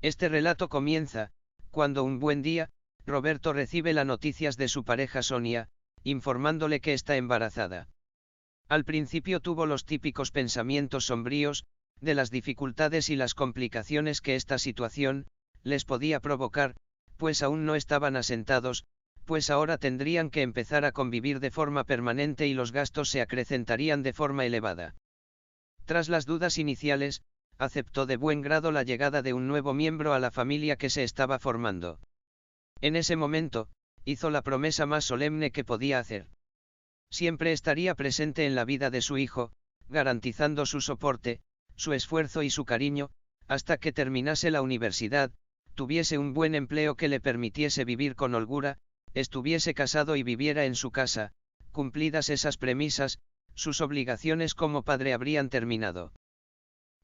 Este relato comienza, cuando un buen día, Roberto recibe las noticias de su pareja Sonia, informándole que está embarazada. Al principio tuvo los típicos pensamientos sombríos, de las dificultades y las complicaciones que esta situación les podía provocar, pues aún no estaban asentados, pues ahora tendrían que empezar a convivir de forma permanente y los gastos se acrecentarían de forma elevada. Tras las dudas iniciales, aceptó de buen grado la llegada de un nuevo miembro a la familia que se estaba formando. En ese momento, hizo la promesa más solemne que podía hacer. Siempre estaría presente en la vida de su hijo, garantizando su soporte, su esfuerzo y su cariño, hasta que terminase la universidad, tuviese un buen empleo que le permitiese vivir con holgura, estuviese casado y viviera en su casa. Cumplidas esas premisas, sus obligaciones como padre habrían terminado.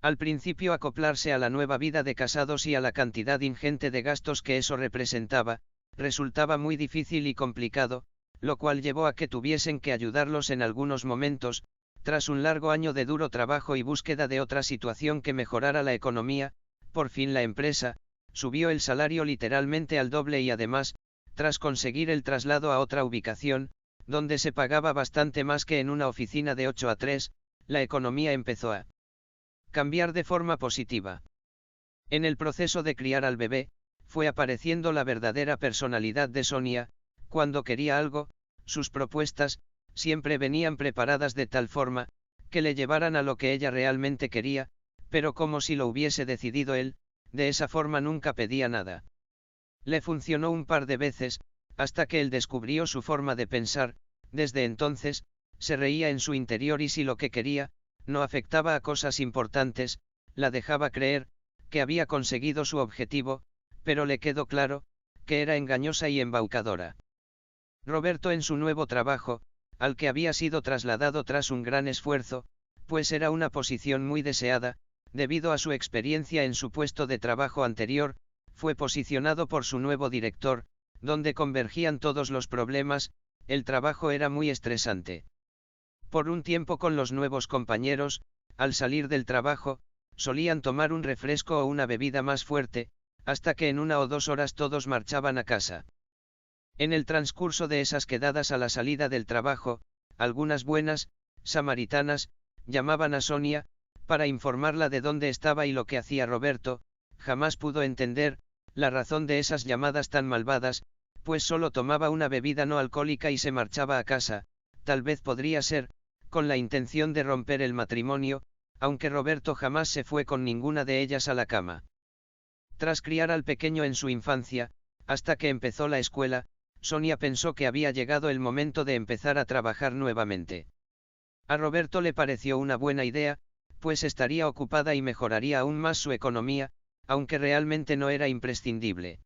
Al principio acoplarse a la nueva vida de casados y a la cantidad ingente de gastos que eso representaba, resultaba muy difícil y complicado, lo cual llevó a que tuviesen que ayudarlos en algunos momentos. Tras un largo año de duro trabajo y búsqueda de otra situación que mejorara la economía, por fin la empresa subió el salario literalmente al doble y además, tras conseguir el traslado a otra ubicación, donde se pagaba bastante más que en una oficina de 8 a 3, la economía empezó a cambiar de forma positiva. En el proceso de criar al bebé, fue apareciendo la verdadera personalidad de Sonia. Cuando quería algo, sus propuestas siempre venían preparadas de tal forma que le llevaran a lo que ella realmente quería, pero como si lo hubiese decidido él, de esa forma nunca pedía nada. Le funcionó un par de veces, hasta que él descubrió su forma de pensar. Desde entonces, se reía en su interior y si lo que quería no afectaba a cosas importantes, la dejaba creer que había conseguido su objetivo, pero le quedó claro que era engañosa y embaucadora. Roberto en su nuevo trabajo, al que había sido trasladado tras un gran esfuerzo, pues era una posición muy deseada, debido a su experiencia en su puesto de trabajo anterior, fue posicionado por su nuevo director, donde convergían todos los problemas. El trabajo era muy estresante. Por un tiempo con los nuevos compañeros, al salir del trabajo, solían tomar un refresco o una bebida más fuerte, hasta que en 1 o 2 horas todos marchaban a casa. En el transcurso de esas quedadas a la salida del trabajo, algunas buenas samaritanas llamaban a Sonia, para informarla de dónde estaba y lo que hacía Roberto. Jamás pudo entender la razón de esas llamadas tan malvadas, pues solo tomaba una bebida no alcohólica y se marchaba a casa. Tal vez podría ser con la intención de romper el matrimonio, aunque Roberto jamás se fue con ninguna de ellas a la cama. Tras criar al pequeño en su infancia, hasta que empezó la escuela, Sonia pensó que había llegado el momento de empezar a trabajar nuevamente. A Roberto le pareció una buena idea, pues estaría ocupada y mejoraría aún más su economía, aunque realmente no era imprescindible.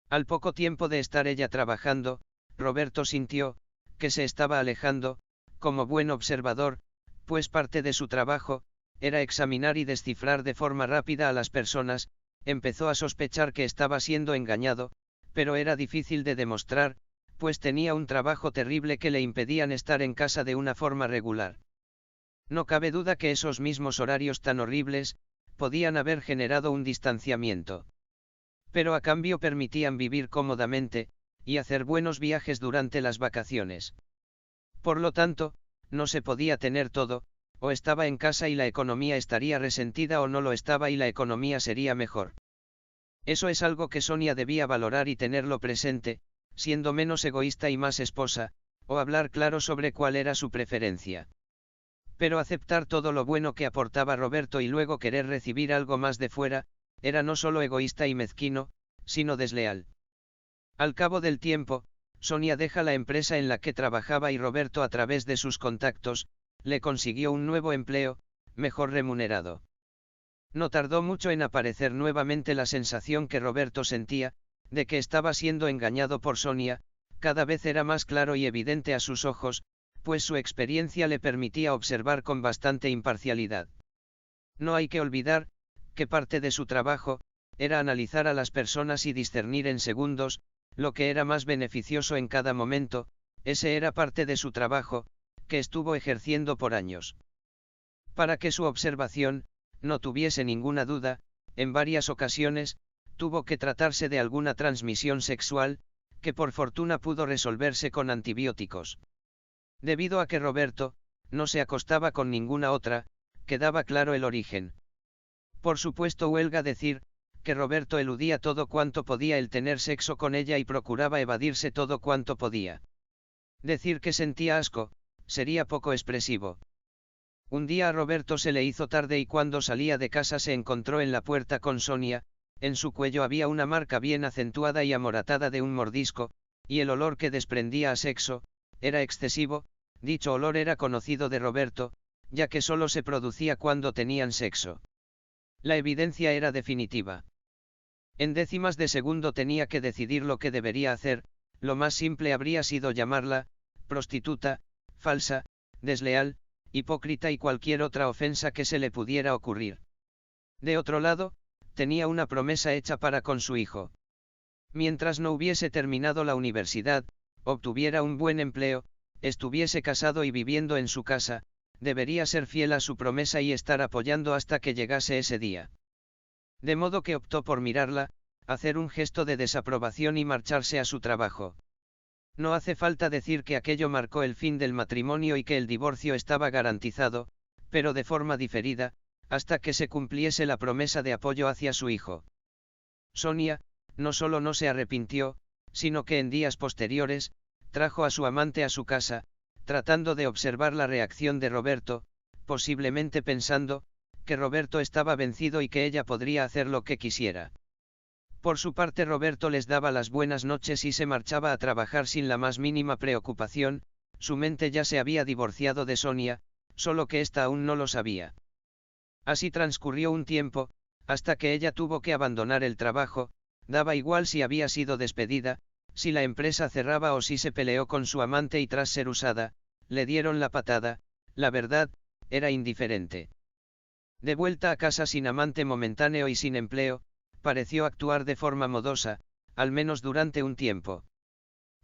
Al poco tiempo de estar ella trabajando, Roberto sintió que se estaba alejando, como buen observador, pues parte de su trabajo era examinar y descifrar de forma rápida a las personas. Empezó a sospechar que estaba siendo engañado, pero era difícil de demostrar, pues tenía un trabajo terrible que le impedían estar en casa de una forma regular. No cabe duda que esos mismos horarios tan horribles podían haber generado un distanciamiento. Pero a cambio permitían vivir cómodamente y hacer buenos viajes durante las vacaciones. Por lo tanto, no se podía tener todo, o estaba en casa y la economía estaría resentida o no lo estaba y la economía sería mejor. Eso es algo que Sonia debía valorar y tenerlo presente, siendo menos egoísta y más esposa, o hablar claro sobre cuál era su preferencia. Pero aceptar todo lo bueno que aportaba Roberto y luego querer recibir algo más de fuera, era no solo egoísta y mezquino, sino desleal. Al cabo del tiempo, Sonia deja la empresa en la que trabajaba y Roberto, a través de sus contactos, le consiguió un nuevo empleo, mejor remunerado. No tardó mucho en aparecer nuevamente la sensación que Roberto sentía, de que estaba siendo engañado por Sonia. Cada vez era más claro y evidente a sus ojos, pues su experiencia le permitía observar con bastante imparcialidad. No hay que olvidar que parte de su trabajo era analizar a las personas y discernir en segundos lo que era más beneficioso en cada momento. Ese era parte de su trabajo, que estuvo ejerciendo por años. Para que su observación no tuviese ninguna duda, en varias ocasiones tuvo que tratarse de alguna transmisión sexual, que por fortuna pudo resolverse con antibióticos. Debido a que Roberto no se acostaba con ninguna otra, quedaba claro el origen. Por supuesto, huelga decir que Roberto eludía todo cuanto podía el tener sexo con ella y procuraba evadirse todo cuanto podía. Decir que sentía asco sería poco expresivo. Un día a Roberto se le hizo tarde y cuando salía de casa se encontró en la puerta con Sonia. En su cuello había una marca bien acentuada y amoratada de un mordisco, y el olor que desprendía a sexo era excesivo. Dicho olor era conocido de Roberto, ya que solo se producía cuando tenían sexo. La evidencia era definitiva. En décimas de segundo tenía que decidir lo que debería hacer. Lo más simple habría sido llamarla prostituta, falsa, desleal, hipócrita y cualquier otra ofensa que se le pudiera ocurrir. De otro lado, tenía una promesa hecha para con su hijo. Mientras no hubiese terminado la universidad, obtuviera un buen empleo, estuviese casado y viviendo en su casa, debería ser fiel a su promesa y estar apoyando hasta que llegase ese día. De modo que optó por mirarla, hacer un gesto de desaprobación y marcharse a su trabajo. No hace falta decir que aquello marcó el fin del matrimonio y que el divorcio estaba garantizado, pero de forma diferida, hasta que se cumpliese la promesa de apoyo hacia su hijo. Sonia, no solo no se arrepintió, sino que en días posteriores, trajo a su amante a su casa, tratando de observar la reacción de Roberto, posiblemente pensando que Roberto estaba vencido y que ella podría hacer lo que quisiera. Por su parte, Roberto les daba las buenas noches y se marchaba a trabajar sin la más mínima preocupación. Su mente ya se había divorciado de Sonia, solo que ésta aún no lo sabía. Así transcurrió un tiempo, hasta que ella tuvo que abandonar el trabajo. Daba igual si había sido despedida, si la empresa cerraba o si se peleó con su amante y tras ser usada, le dieron la patada. La verdad, era indiferente. De vuelta a casa sin amante momentáneo y sin empleo, pareció actuar de forma modosa, al menos durante un tiempo.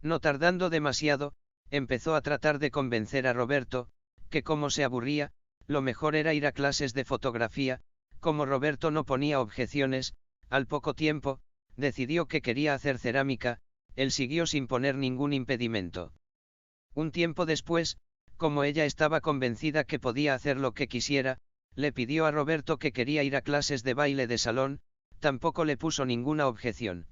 No tardando demasiado, empezó a tratar de convencer a Roberto, que como se aburría, lo mejor era ir a clases de fotografía. Como Roberto no ponía objeciones, al poco tiempo, decidió que quería hacer cerámica. Él siguió sin poner ningún impedimento. Un tiempo después, como ella estaba convencida que podía hacer lo que quisiera, le pidió a Roberto que quería ir a clases de baile de salón. Tampoco le puso ninguna objeción.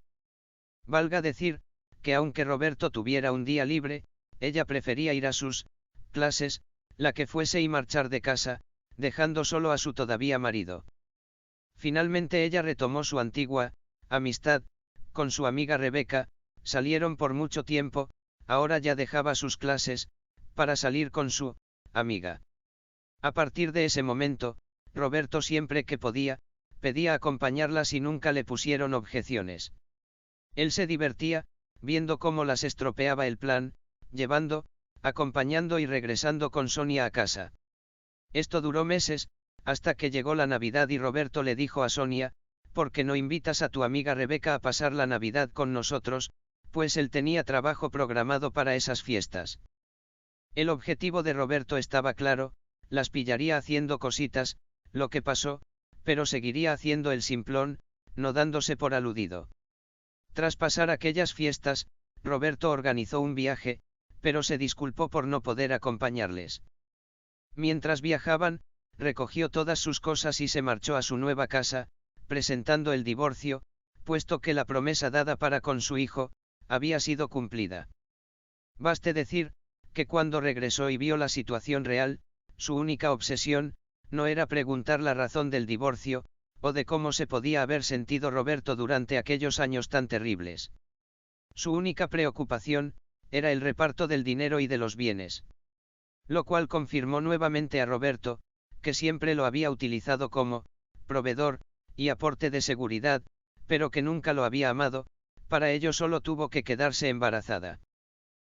Valga decir, que aunque Roberto tuviera un día libre, ella prefería ir a sus clases, la que fuese, y marchar de casa, dejando solo a su todavía marido. Finalmente ella retomó su antigua amistad con su amiga Rebeca. Salieron por mucho tiempo. Ahora ya dejaba sus clases para salir con su amiga. A partir de ese momento, Roberto siempre que podía, pedía acompañarlas y nunca le pusieron objeciones. Él se divertía, viendo cómo las estropeaba el plan, llevando, acompañando y regresando con Sonia a casa. Esto duró meses, hasta que llegó la Navidad y Roberto le dijo a Sonia: ¿por qué no invitas a tu amiga Rebeca a pasar la Navidad con nosotros? Pues él tenía trabajo programado para esas fiestas. El objetivo de Roberto estaba claro: las pillaría haciendo cositas. Lo que pasó, pero seguiría haciendo el simplón, no dándose por aludido. Tras pasar aquellas fiestas, Roberto organizó un viaje, pero se disculpó por no poder acompañarles. Mientras viajaban, recogió todas sus cosas y se marchó a su nueva casa, presentando el divorcio, puesto que la promesa dada para con su hijo había sido cumplida. Baste decir, que cuando regresó y vio la situación real, su única obsesión no era preguntar la razón del divorcio, o de cómo se podía haber sentido Roberto durante aquellos años tan terribles. Su única preocupación era el reparto del dinero y de los bienes. Lo cual confirmó nuevamente a Roberto, que siempre lo había utilizado como proveedor y aporte de seguridad, pero que nunca lo había amado. Para ello solo tuvo que quedarse embarazada.